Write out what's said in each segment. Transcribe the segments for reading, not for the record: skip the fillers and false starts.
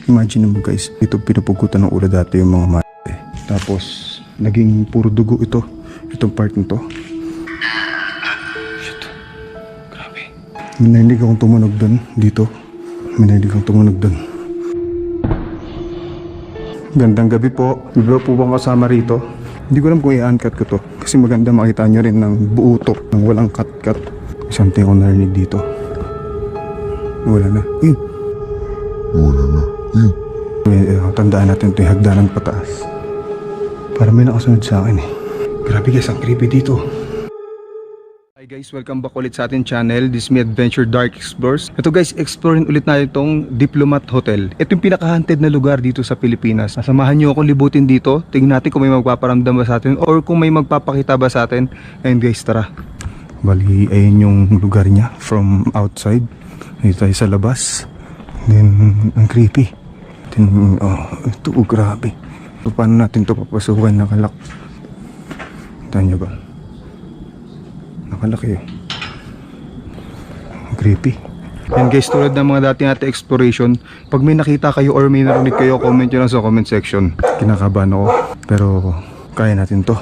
Imagine mo guys, ito pinupugutan ng ulo dati yung mga mate. Tapos, naging puro dugo ito. Itong part nito. Shit. Grabe. May narinig akong tumunog dun. Dito. May narinig akong tumunog dun. Gandang gabi po. Iba po bang kasama rito? Hindi ko alam kung i-uncut ko to. Kasi maganda makita nyo rin ng buo to. Nang walang cut-cut. Something akong narinig dito. Wala na. Wala na. Tandaan natin ito yung hagdanan pataas. Para may nakasunod sa akin eh. Grabe guys, ang creepy dito. Hi guys, welcome back ulit sa ating channel. This is me Adventure Dark Explorers. Ito guys, explorein ulit natin itong Diplomat Hotel. Ito yung pinaka-haunted na lugar dito sa Pilipinas. Samahan nyo akong libutin dito. Tingnan natin kung may magpaparamdam ba sa atin or kung may magpapakita ba sa atin. Ayun guys, tara. Bali, ayun yung lugar niya from outside. Dito tayo sa labas. Then, ang creepy. Then, ito, grabe. So, paano natin ito papasukan? Nakalak. Tahan nyo ba? Nakalaki eh. Ang creepy. Yan guys, tulad ng mga dati natin exploration, pag may nakita kayo or may narinig kayo, comment nyo lang sa comment section. Kinakabahan ako. Pero, kaya natin to.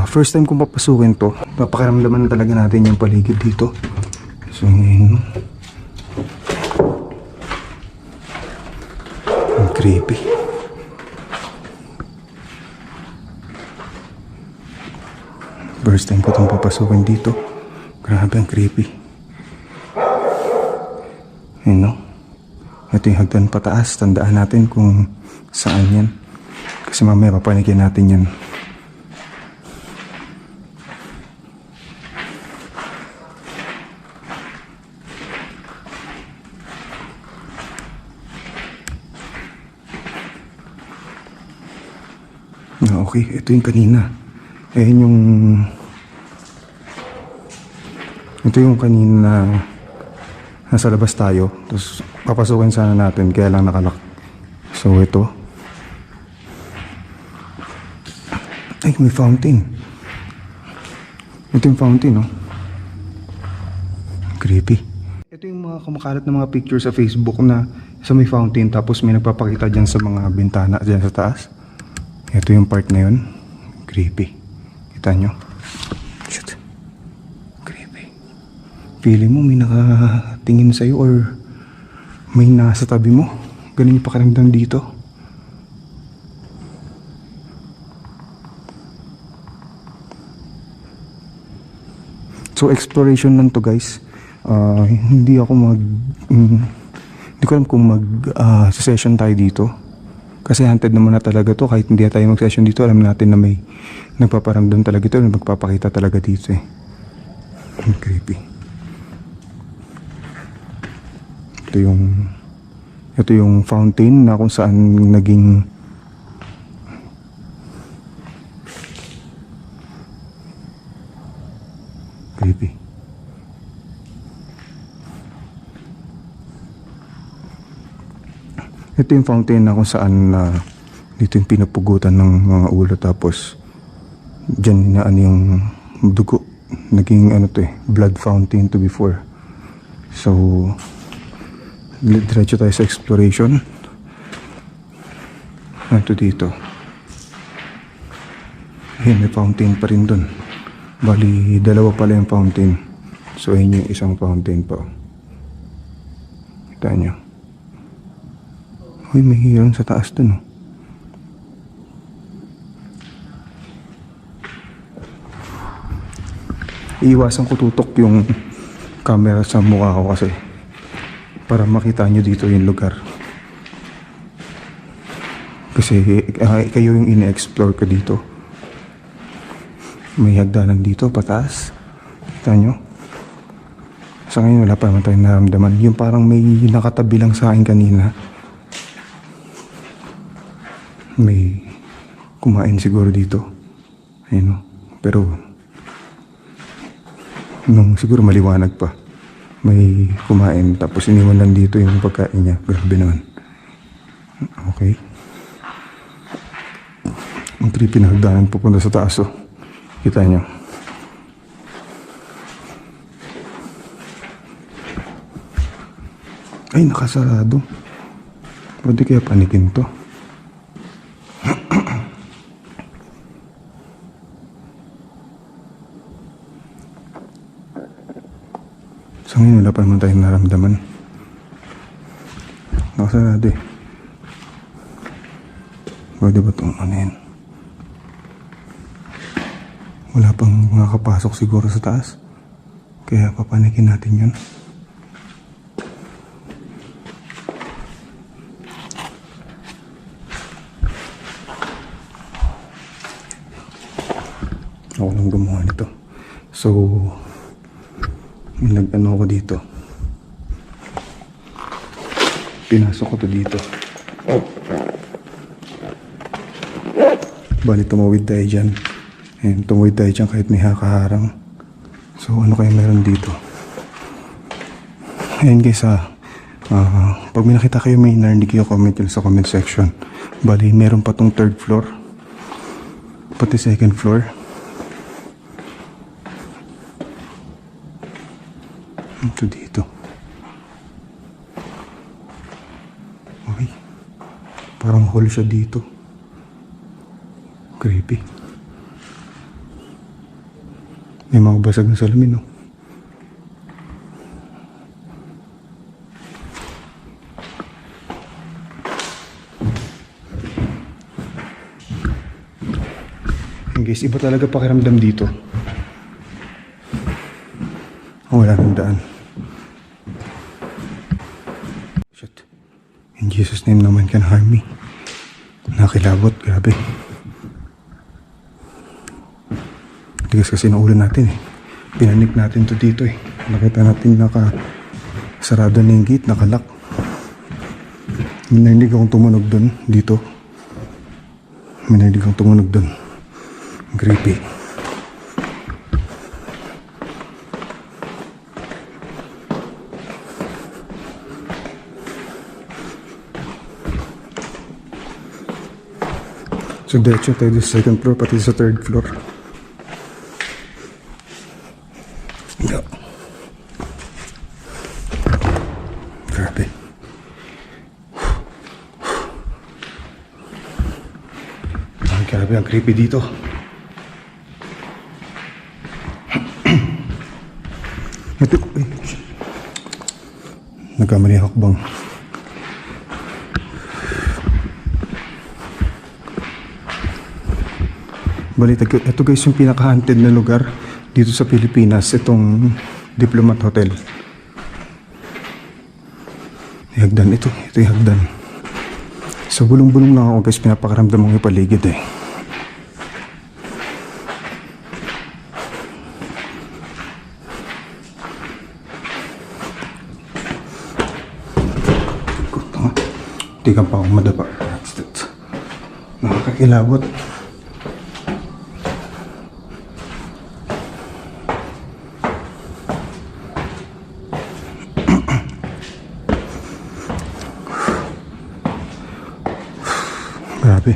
First time kong papasukin to, papakiramdaman talaga natin yung paligid dito. So, yun. Ang creepy. First time ko itong papasukin dito. Grabe, ang creepy. Ayun no. Ito yung hagdan pataas. Tandaan natin kung saan yan. Kasi mamaya papanigyan natin yan. Okay, ito yung kanina. Ayun yung... Ito yung kanina nasa labas tayo. Tapos papasukin sana natin, kaya lang nakalak. So ito. Ay, may fountain. Ito yung fountain, no? Creepy. Ito yung mga kumakalat na mga picture sa Facebook na sa may fountain. Tapos may nagpapakita dyan sa mga bintana dyan sa taas. Ito yung part na yun. Creepy. Kita nyo? Shit. Creepy. Feeling mo may nakatingin sa'yo or may nasa tabi mo. Ganun yung pakiramdam dito. So exploration lang to guys. Hindi ako hindi ko alam kung session tayo dito. Kasi haunted naman na talaga to. Kahit hindi tayo mag-session dito, alam natin na may nagpaparamdam talaga ito, magpapakita talaga dito eh. Creepy. Ito yung fountain na kung saan naging creepy. Ito yung fountain na kung saan dito yung pinupugutan ng mga ulo, tapos dyan na yung dugo. Naging ano to eh, blood fountain to before. So diretso tayo sa exploration. Ito dito. Ayun, may fountain pa rin dun. Bali, dalawa pala yung fountain. So ayun yung isang fountain pa. Kita nyo. Uy, may hirang sa taas dun, oh. Iiwasan ko tutok yung camera sa mukha ko kasi para makita nyo dito yung lugar. Kasi kayo yung ine-explore ko dito. May hagdanan dito, pataas. Kita nyo? Sa ngayon wala pa naman tayong naramdaman. Yung parang may nakatabi lang sa akin kanina. May kumain siguro dito. Ayun o. Pero nung siguro maliwanag pa, may kumain tapos iniwan lang dito yung pagkain niya. Grabe naman. Okay. Ang creepy na hagdanan pupunta sa taas o. Kita nyo. Ay, nakasarado. O di kaya panikin to? Sa ngayon wala pa naman tayong naramdaman. Nakasarado eh. Pwede ba itong ano yan? Wala pang makakapasok siguro sa taas. Kaya papanikin natin yun. Ako lang gumawa nito. So, nag-ano ko dito. Pinasok ko to dito. Bali, tumawid tayo dyan. And tumawid tayo dyan kahit may hakaharang. So, ano kaya meron dito? Ayan guys, pag may nakita kayo, may narinig kayo, comment yun sa comment section. Bali, meron pa tong third floor. Pati second floor. Ito dito. Okay. Parang hall siya dito. Creepy. May mga basag na salamin, no? And guys, iba talaga pakiramdam dito. Wala nang daan. Shit. In Jesus' name, no man can harm me. Nakilabot, grabe. Tigas kasi ng ulo natin eh. Pinanik natin to dito eh. Nakita natin sarado na yung gate, nakalock. May narinig akong tumunog dun, dito. May narinig akong tumunog dun. Creepy. So, diretso tayo sa second floor, pati sa third floor. Yeah. Grabe. Grabe, ang creepy dito. Ito, nagkamali ako bang? Bali, ito guys yung pinaka-haunted na lugar dito sa Pilipinas, itong Diplomat Hotel. Hagdan ito yung hagdan. So bulong-bulong lang ako guys, pinapakaramdam mong ipaligid eh. Hindi ka pa akong madapa. Nakakakilabot. Grabe.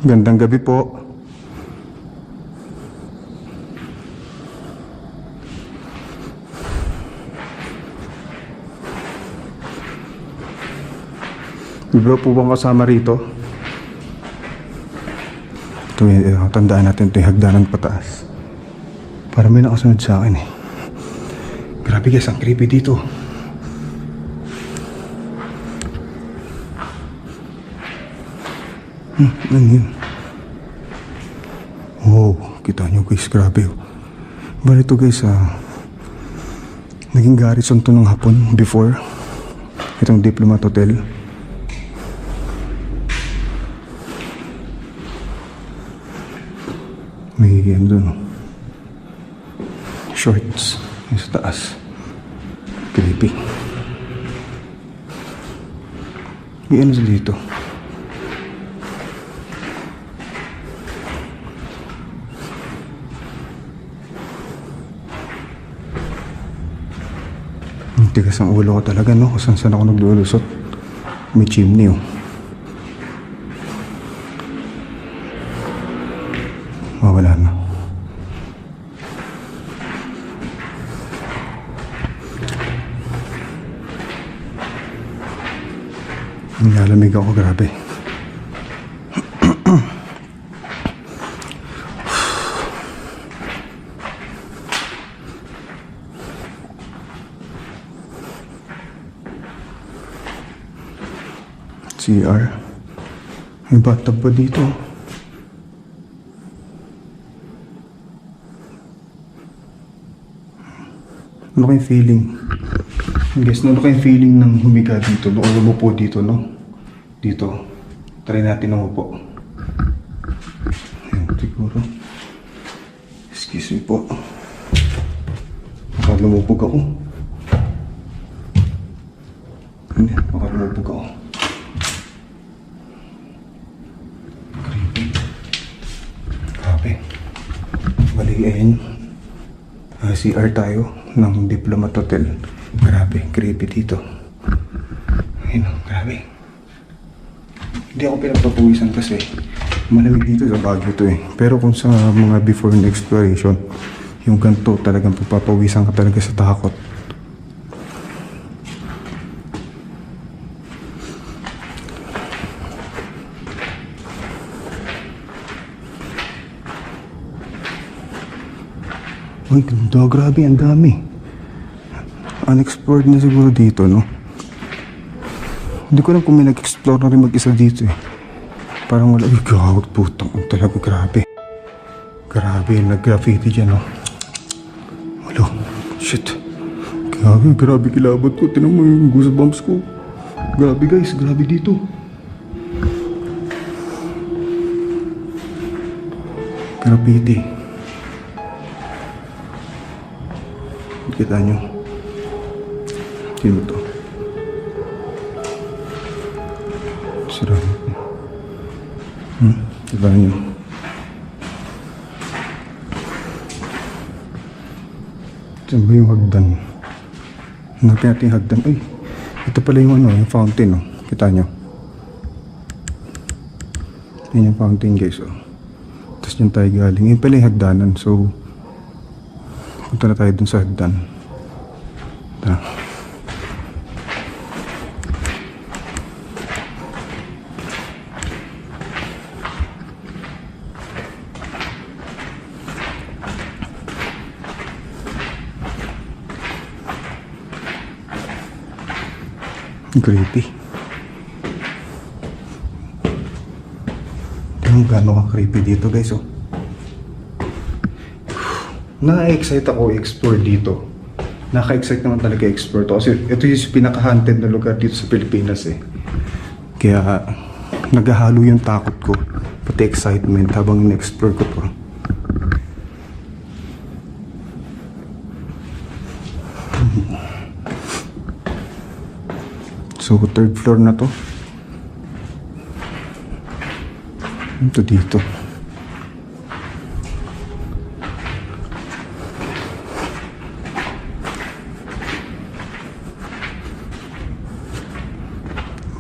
Gandang gabi po. Iba po bang kasama rito? Ito, tandaan natin ito yung hagdanan pataas. Para may nakasunod sa akin eh. Grabe guys, ang creepy dito. Ano yun? Wow, kita nyo guys, grabe oh. Bali ito guys, naging garrison to ng Hapon before. Itong Diplomat Hotel. May yan dun oh. Shorts yung sa taas. Creepy. May ano sa dito. Tigas ang ulo ko talaga, no? Kung saan ako naglulusot. May chimney, oh. Wala na. Nilalamig ako, grabe. CR. May bathtub pa dito. Ano kayong feeling? Guys, ano kayong feeling ng humiga dito? Doon umupo dito, no? Dito. Try natin umupo. Ayan, siguro. Excuse me po. Baka lumubog ako. Hindi, baka lumubog ako. Grabe. Bali, ayun. CR tayo ng Diplomat Hotel. Grabe, creepy dito. Ayun, grabe. Hindi ako pinagpapawisan kasi malamig dito sa Baguio to eh. Pero kung sa mga before na exploration, yung ganito talagang papapawisan ka talaga sa takot. Uy, ganda, grabe, ang dami. Unexplored na siguro dito, no? Hindi ko alam kung may nag-explore na rin mag-isa dito eh. Parang wala, gawag putang, talaga grabe. Grabe, nag-graffiti dyan, no? Wala, shit. Grabe kilabot ko, tinan mo yung goosebumps ko. Grabe guys, grabe dito. Graffiti. Kita nyo. Sino to? Sira nyo. Kita nyo. Saan ba yung hagdan? Hanapin natin yung hagdan. Uy, ito pala yung ano, yung fountain, oh. Kita nyo. Yan yung fountain guys, oh. Tapos dyan tayo galing. Yan pala yung hagdanan, so punta na tayo dun sa hagdan. Tara. Creepy. Tingnan gaano ka creepy dito guys, oh. Na-excite ako i-explore dito. Naka-excite naman talaga i-explore to. Kasi ito yung pinaka-haunted na lugar dito sa Pilipinas eh. Kaya naghahalo yung takot ko. Pati excitement habang na-explore ko to. So, third floor na to. Ito dito.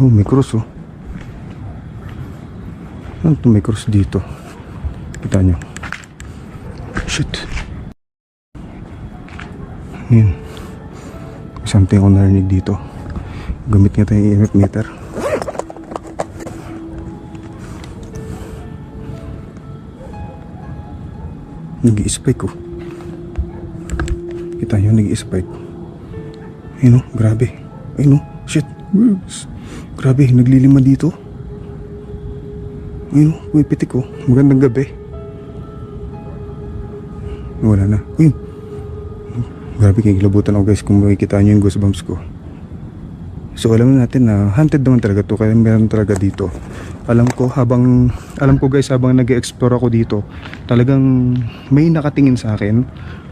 Oh, may cross oh. Ano to, may cross dito? Kita nyo. Shit. Ayan. Something ako narinig dito. Gamit nga tayo yung EMF meter. Nag-i-spike oh. Kita nyo, nag-i-spike. Ayun oh, grabe. Ayun oh, shit. Grabe, naglilima dito. Ayun, uy, pitik ko. Magandang gabi. Wala na. Uy, grabe, kikilabutan ako guys kung makikita nyo yung goosebumps ko. So alam natin na haunted naman talaga to. Kaya meron talaga dito. Alam ko guys, habang nag-explore ako dito, talagang may nakatingin sa akin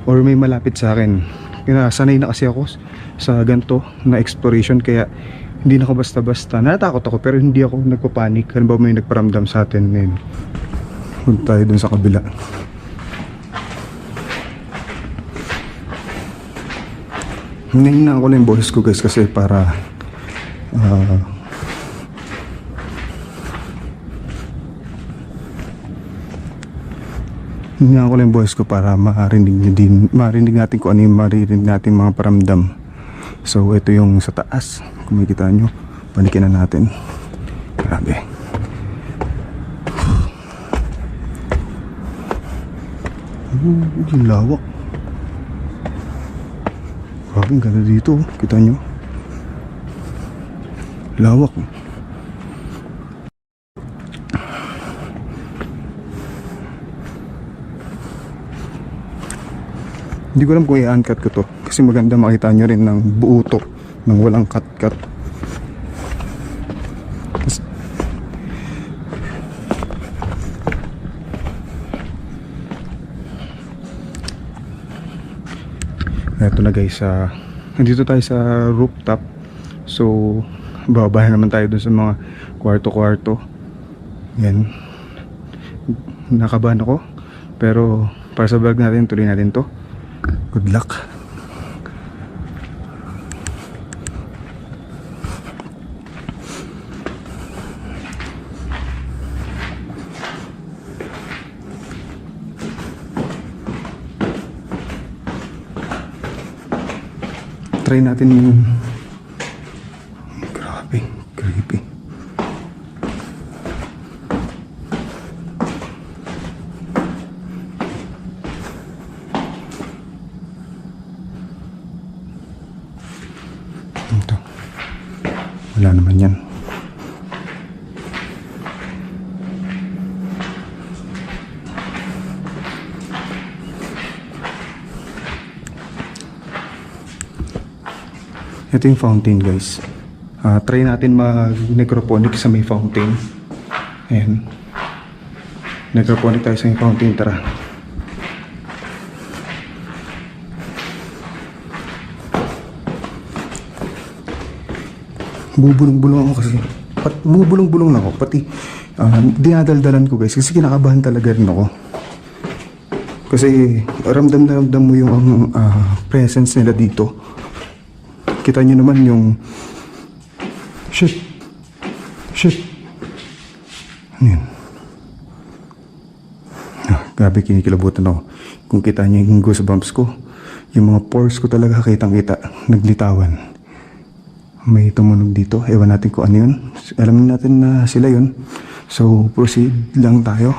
or may malapit sa akin. Kaya sanay na kasi ako sa ganito na exploration, kaya hindi na ako basta-basta. Natakot ako pero hindi ako nagpapanik. Ano ba may nagparamdam sa atin ngayon? Punta tayo dun sa kabila. Hinahinaan ko lang yung boses ko guys kasi para hinahinaan ko lang yung boses ko para marinig natin kung ano yung maririnig natin mga paramdam. So ito yung sa taas. Kung makikita nyo, panikin na natin. Grabe. Yung lawak. Grabe, ang ganda dito. Kita nyo? Lawak. Hindi ko alam kung i-uncut ko to. Kasi maganda makita nyo rin ng buo to. Nang walang cut-cut. Ito na guys, nandito tayo sa rooftop. So, bababa na naman tayo dun sa mga kwarto-kwarto. Yan. Nakabahan ako. Pero, para sa vlog natin, tuloy natin to. Good luck. Try natin yung grabe, creepy. Ito. Wala naman yan. Ito yung fountain guys. Try natin mag-necroponic sa may fountain. Ayan. Necroponic tayo sa may fountain. Tara. Bubulong-bulong ako kasi. Bubulong-bulong na ako. Pati dinadaldalan ko guys. Kasi kinakabahan talaga rin ako. Kasi ramdam na ramdam mo yung presence nila dito. Kita nyo naman yung shit. Ano yun? Grabe, kinikilabutan ako. Kung kita nyo yung goosebumps ko, yung mga pores ko talaga kitang-kita, naglitawan. May tumunog dito, ewan natin kung ano yun. Alam natin na sila yun. So proceed lang tayo.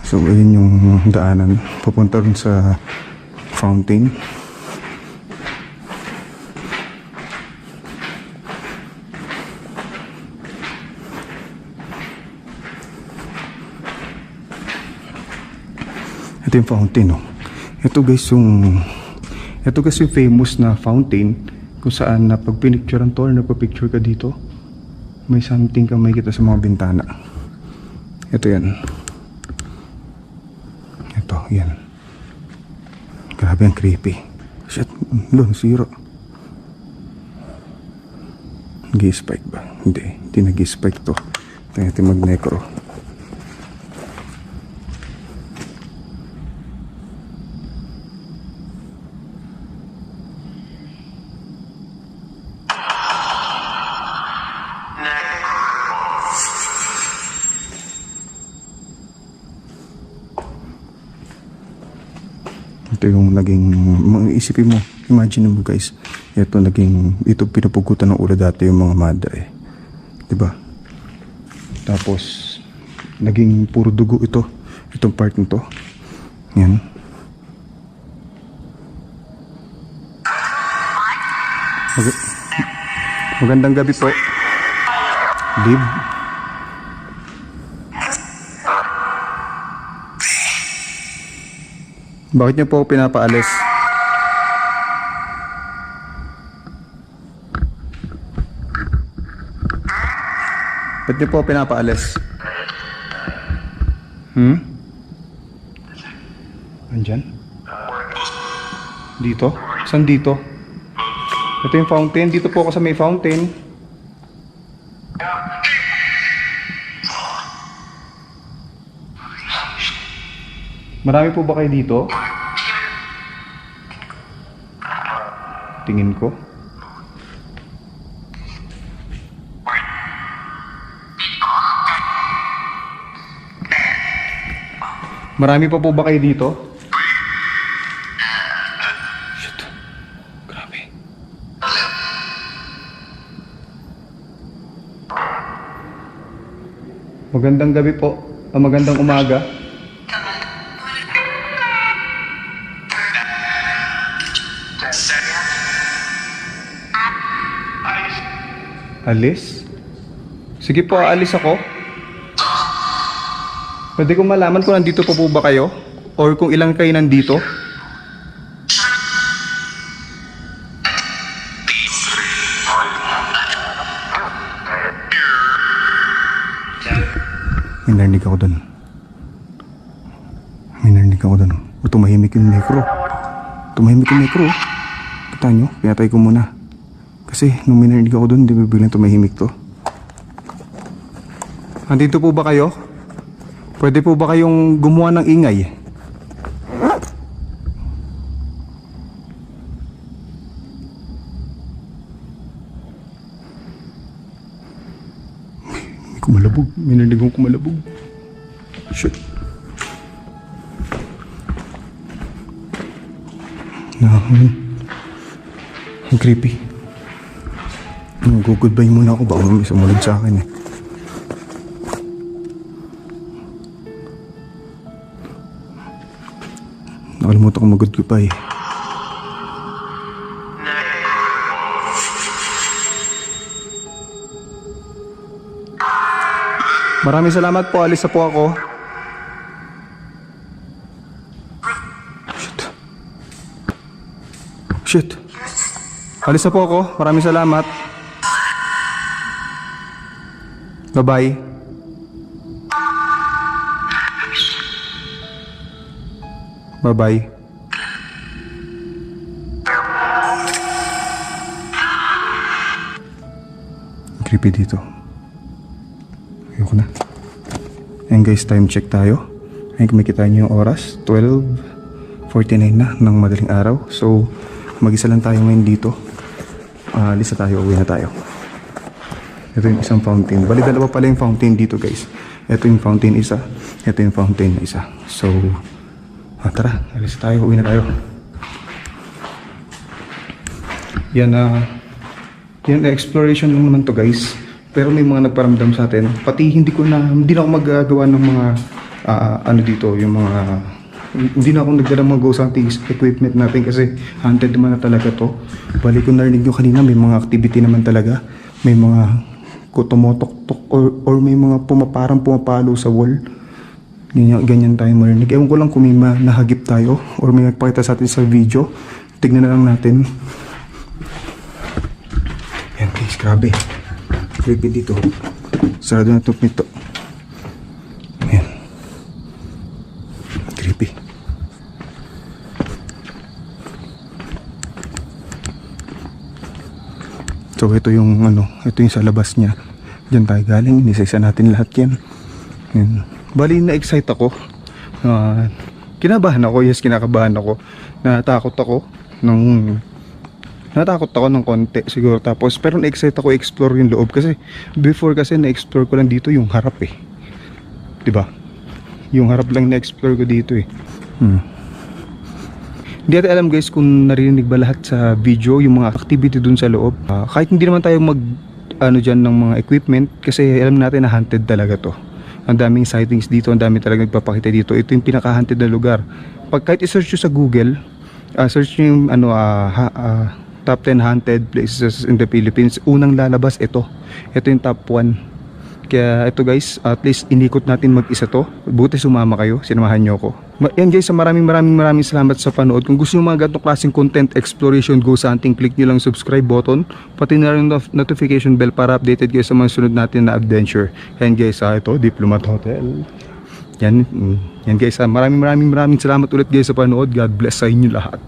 So ayun yung daanan papunta rin sa fountain. Ito yung fountain, oh. Ito guys yung famous na fountain kung saan na pag pinicturean to or napapicture ka dito, may something kang makikita sa mga bintana. Ito yan. Ito, yan. Grabe, ang creepy. Shit, zero. Nag-spike ba? Hindi nag-spike to. Tingnan natin mag-necro. Ito yung naging, isipin mo, imagine mo guys, ito pinapugutan ng ulo dati yung mga madre, diba? Tapos naging puro dugo itong part nito. Yan. Magandang gabi po. Live. Bakit niyo po pinapaalis? Bakit niyo po pinapaalis? Andyan? Dito? Saan dito? Ito yung fountain. Dito po ako sa may fountain. Marami po ba kayo dito? Tingin ko. Marami pa po ba kayo dito? Shit. Grabe. Magandang gabi po. Magandang umaga. Alis? Sige po, alis ako. Pwede kong malaman kung nandito po ba kayo? Or kung ilang kayo nandito? May narinig ako doon. Tumahimik yung micro. Kita nyo, pinatay ko muna. Kasi nung may narinig ako doon, di ba biglang tumahimik to? Andito po ba kayo? Pwede po ba kayong gumawa ng ingay? May narinig akong kumalabog. Shit. Ang creepy. Mag-goodbye muna ako, baka may sumunod sa akin eh. Nakalimutan ko mag-goodbye. Maraming salamat po, alis na po ako. Shit. Alis na po ako, maraming salamat. Bye-bye. Bye-bye. Creepy dito. Ayoko na. Ayan guys, time check tayo. Ayan, kumikita nyo yung oras. 12:49 na ng madaling araw. So, mag-isa lang tayo ngayon dito. Alis na tayo, uwi na tayo. Ito yung isang fountain. Bali, dalawa pala yung fountain dito guys. Ito yung fountain isa. Ito yung fountain isa. So, tara, alis na tayo, uwi na tayo. Yan, yan, exploration lang naman to guys. Pero may mga nagparamdam sa atin. Pati hindi na ako magagawa ng mga ano dito, yung mga hindi na ako nagdala mga ghost hunting equipment natin kasi haunted naman na talaga to. Bali ko narinig nyo kanina, may mga activity naman talaga. May mga tumotok-tok or may mga parang pumapalo sa wall. Ganyan tayo marinig. Ewan ko lang kung may nahagip tayo or may nagpakita sa atin sa video. Tignan na lang natin. Yan guys, grabe. Creepy dito. Sarado na itong pinto. Ayan. Creepy. So ito yung ito yung sa labas niya. Diyan tayo galing. Inisaysa natin lahat yan. Ayan. Bali na-excite ako. Kinabahan ako. Yes, kinakabahan ako. Natakot ako ng konti siguro, tapos pero na-excite ako explore yung loob kasi before kasi na-explore ko lang dito yung harap eh, diba? Yung harap lang na-explore ko dito eh. Hindi natin alam guys kung narinig ba lahat sa video yung mga activity dun sa loob. Kahit hindi naman tayo dyan ng mga equipment kasi alam natin na haunted talaga to. Ang daming sightings dito, ang dami talaga nagpapakita dito. Ito yung pinaka-haunted na lugar. Pag kahit i-search nyo sa Google, search nyo yung top 10 haunted places in the Philippines, unang lalabas ito yung top 1. Kaya ito guys, at least inikot natin mag-isa to. Buti sumama kayo, sinamahan nyo ako. Yan guys, maraming salamat sa panood. Kung gusto nyo mga ganitong klaseng content, exploration, ghost hunting, click nyo lang subscribe button, pati na rin notification bell para updated kayo sa mga sunod natin na adventure. Yan guys, ito Diplomat Hotel. Yan guys, maraming salamat ulit guys sa panood. God bless sa inyo lahat.